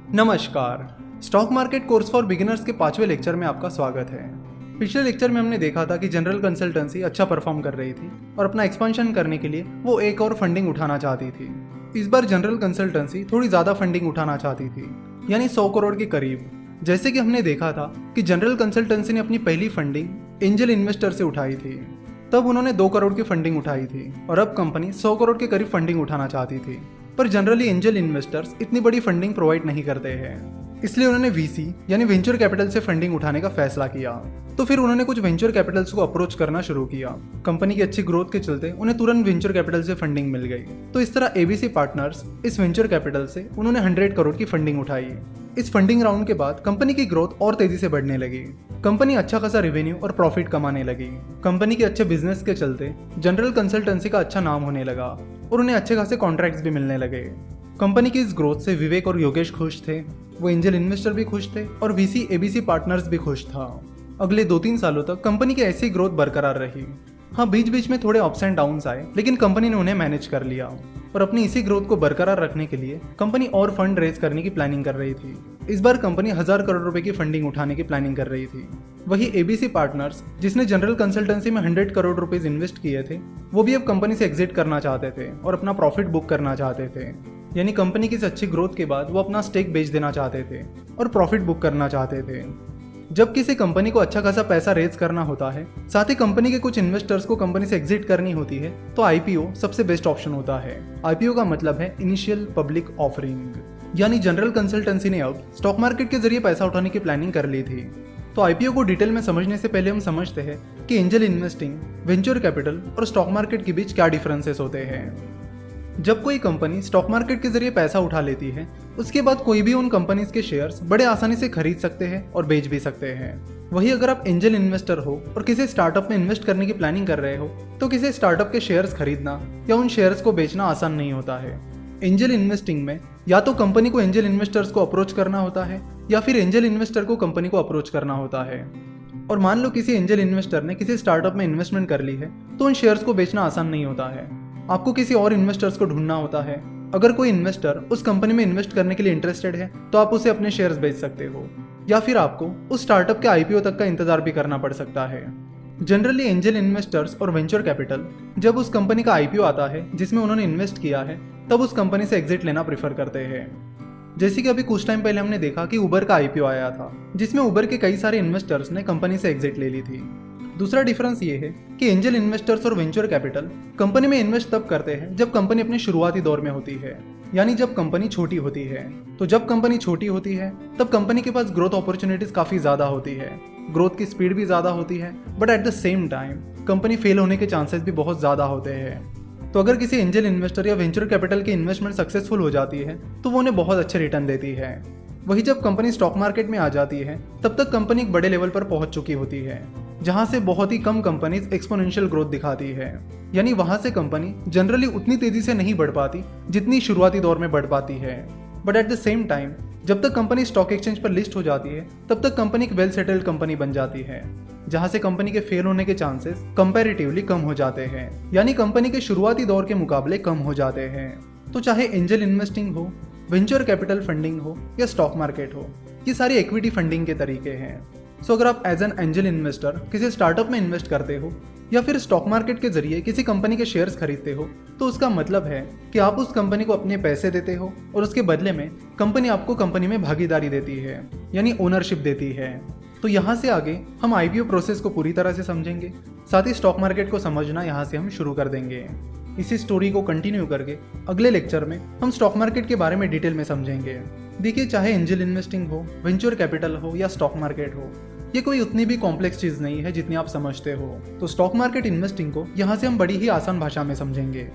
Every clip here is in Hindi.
नमस्कार। Stock market course for beginners के 5वें लेक्चर में आपका स्वागत है। पिछले लेक्चर में हमने देखा था कि जनरल कंसल्टेंसी अच्छा परफॉर्म कर रही थी और अपना एक्सपेंशन करने के लिए वो एक और फंडिंग उठाना चाहती थी। इस बार जनरल कंसल्टेंसी थोड़ी ज़्यादा फंडिंग उठाना चाहती थी, यानी 100 करोड़ के करीब। जैसे कि हमने देखा था कि जनरल कंसल्टेंसी ने अपनी पहली फंडिंग एंजल इन्वेस्टर से उठाई थी, तब उन्होंने 2 करोड़ की फंडिंग उठाई थी और अब कंपनी 100 करोड़ के करीब फंडिंग उठाना चाहती थी। पर जनरली एंजल इन्वेस्टर्स इतनी बड़ी फंडिंग प्रोवाइड नहीं करते हैं, इसलिए उन्होंने वीसी यानी वेंचर कैपिटल से फंडिंग उठाने का फैसला किया। तो फिर उन्होंने कुछ वेंचर कैपिटल्स को अप्रोच करना शुरू किया। कंपनी की अच्छी ग्रोथ के चलते उन्हें तुरंत वेंचर कैपिटल से फंडिंग मिल गई। तो इस तरह एबीसी पार्टनर्स इस वेंचर कैपिटल से उन्होंने 100 करोड़ की फंडिंग उठाई। इस फंडिंग राउंड के बाद कंपनी की ग्रोथ और तेजी से बढ़ने लगी। कंपनी अच्छा खासा रेवेन्यू और प्रॉफिट कमाने लगी। कंपनी के अच्छे बिजनेस के चलते जनरल कंसल्टेंसी का अच्छा नाम होने लगा और उन्हें अच्छे खासे कॉन्ट्रैक्ट्स भी मिलने लगे। कंपनी की इस ग्रोथ से विवेक और योगेश खुश थे, वो एंजल इन्वेस्टर भी खुश थे और वीसी एबीसी पार्टनर्स भी खुश था। अगले 2-3 सालों तक कंपनी की ऐसी ग्रोथ बरकरार रही। हाँ, बीच बीच में थोड़े अप्स एंड डाउन्स आए, लेकिन कंपनी ने उन्हें मैनेज कर लिया और अपनी इसी ग्रोथ को बरकरार रखने के लिए कंपनी और फंड रेज करने की प्लानिंग कर रही थी। इस बार कंपनी 1000 करोड़ रुपए की फंडिंग उठाने की प्लानिंग कर रही थी। वही एबीसी पार्टनर्स, जिसने जनरल कंसल्टेंसी में 100 करोड़ रुपए इन्वेस्ट किए थे, वो भी अब कंपनी से एग्जिट करना चाहते थे और अपना प्रॉफिट बुक करना चाहते थे। यानी कंपनी की इस अच्छी ग्रोथ के बाद वो अपना स्टेक बेच देना चाहते थे और प्रॉफिट बुक करना चाहते थे। जब किसी कंपनी को अच्छा खासा पैसा रेज करना होता है, साथ ही कंपनी के कुछ इन्वेस्टर्स को कंपनी से एग्जिट करनी होती है, तो आईपीओ सबसे बेस्ट ऑप्शन होता है। आईपीओ का मतलब है इनिशियल पब्लिक ऑफरिंग। यानी जनरल कंसल्टेंसी ने अब स्टॉक मार्केट के जरिए पैसा उठाने की प्लानिंग कर ली थी। तो आईपीओ को डिटेल में समझने से पहले हम समझते हैं कि एंजल इन्वेस्टिंग, वेंचर कैपिटल और स्टॉक मार्केट के बीच क्या डिफरेंसेस होते हैं। जब कोई कंपनी स्टॉक मार्केट के जरिए पैसा उठा लेती है, उसके बाद कोई भी उन कंपनीज के शेयर्स बड़े आसानी से खरीद सकते हैं और बेच भी सकते हैं। वही अगर आप एंजल इन्वेस्टर हो और किसी स्टार्टअप में इन्वेस्ट करने की प्लानिंग कर रहे हो, तो किसी स्टार्टअप के शेयर्स खरीदना या उन शेयर्स को बेचना आसान नहीं होता है। एंजल इन्वेस्टिंग में या तो कंपनी को एंजल इन्वेस्टर्स को अप्रोच करना होता है या फिर एंजल इन्वेस्टर को कंपनी को अप्रोच करना होता है। और मान लो किसी एंजल इन्वेस्टर ने किसी स्टार्टअप में इन्वेस्टमेंट कर ली है, तो उन शेयर्स को बेचना आसान नहीं होता है। आपको किसी और इन्वेस्टर्स को ढूंढना होता है। अगर कोई इन्वेस्टर उस कंपनी में इन्वेस्ट करने के लिए इंटरेस्टेड है, तो आप उसे अपने शेयर्स बेच सकते हो, या फिर आपको उस स्टार्टअप के आईपीओ तक का इंतजार भी करना पड़ सकता है। जनरली एंजल इन्वेस्टर्स और वेंचर कैपिटल जब उस कंपनी का आईपीओ आता है जिसमें उन्होंने इन्वेस्ट किया है, तब उस कंपनी से एग्जिट लेना प्रेफर करते हैं। जैसे कि अभी कुछ टाइम पहले हमने देखा कि उबर का आईपीओ आया था, जिसमें उबर के कई सारे इन्वेस्टर्स ने कंपनी से एग्जिट ले ली थी। दूसरा डिफरेंस ये है कि एंजल इन्वेस्टर्स और वेंचर कैपिटल कंपनी में इन्वेस्ट तब करते हैं जब कंपनी अपने शुरुआती दौर में होती है, यानी जब कंपनी छोटी होती है। तो जब कंपनी छोटी होती है, तब कंपनी के पास ग्रोथ अपॉर्चुनिटीज काफी ज्यादा होती है, ग्रोथ की स्पीड भी ज्यादा होती है, but at the same time company fail होने के चांसेस भी बहुत ज्यादा होते हैं। तो अगर किसी एंजल इन्वेस्टर या वेंचर कैपिटल की इन्वेस्टमेंट सक्सेसफुल हो जाती है, तो वो उन्हें बहुत अच्छे रिटर्न देती है। वही जब कंपनी स्टॉक मार्केट में आ जाती है, तब तक कंपनी एक बड़े लेवल पर पहुंच चुकी होती है, जहां से बहुत ही कम कंपनीज एक्सपोनेंशियल ग्रोथ दिखाती है। यानी वहां से कंपनी जनरली उतनी तेजी से नहीं बढ़ पाती जितनी शुरुआती दौर में बढ़ पाती है। But at the same time जब तक कंपनी स्टॉक एक्सचेंज पर लिस्ट हो जाती है, तब तक कंपनी एक वेल सेटल्ड कंपनी बन जाती है, जहां से कंपनी के फेल होने के चांसेस कंपैरेटिवली कम हो जाते हैं, यानी कंपनी के शुरुआती दौर के मुकाबले कम हो जाते हैं। तो चाहे एंजल इन्वेस्टिंग हो, वेंचर कैपिटल फंडिंग हो या स्टॉक मार्केट हो, ये सारी इक्विटी फंडिंग के तरीके हैं। सो अगर आप एज एन एंजल इन्वेस्टर किसी स्टार्टअप में इन्वेस्ट करते हो या फिर स्टॉक मार्केट के जरिए किसी कंपनी के शेयर्स खरीदते हो, तो उसका मतलब है कि आप उस कंपनी को अपने पैसे देते हो और उसके बदले में कंपनी आपको कंपनी में भागीदारी देती है, यानी ओनरशिप देती है। तो यहाँ से आगे हम आईपीओ प्रोसेस को पूरी तरह से समझेंगे, साथ ही स्टॉक मार्केट को समझना यहाँ से हम शुरू कर देंगे। इसी स्टोरी को कंटिन्यू करके अगले लेक्चर में हम स्टॉक मार्केट के बारे में डिटेल में समझेंगे। देखिए, चाहे एंजल इन्वेस्टिंग हो, वेंचर कैपिटल हो या स्टॉक मार्केट हो, ये कोई उतनी भी कॉम्प्लेक्स चीज नहीं है जितनी आप समझते हो। तो स्टॉक मार्केट इन्वेस्टिंग को यहाँ से हम बड़ी ही आसान भाषा में समझेंगे।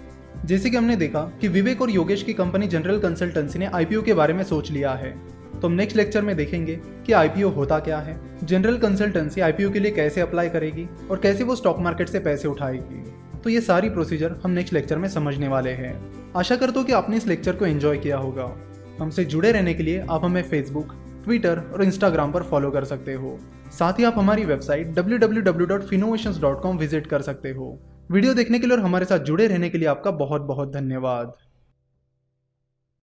जैसे कि हमने देखा कि विवेक और योगेश की कंपनी जनरल कंसल्टेंसी ने आईपीओ के बारे में सोच लिया है, तो हम नेक्स्ट लेक्चर में देखेंगे कि आईपीओ होता क्या है, जनरल कंसल्टेंसी आईपीओ के लिए कैसे अप्लाई करेगी और कैसे वो स्टॉक मार्केट से पैसे उठाएगी। तो ये सारी प्रोसीजर हम नेक्स्ट लेक्चर में समझने वाले हैं। आशा करता हूँ कि आपने इस लेक्चर को एंजॉय किया होगा। हमसे जुड़े रहने के लिए आप हमें फेसबुक, ट्विटर और इंस्टाग्राम पर फॉलो कर सकते हो। साथ ही आप हमारी वेबसाइट www.finnovations.com विजिट कर सकते हो। वीडियो देखने के लिए और हमारे साथ जुड़े रहने के लिए आपका बहुत बहुत धन्यवाद।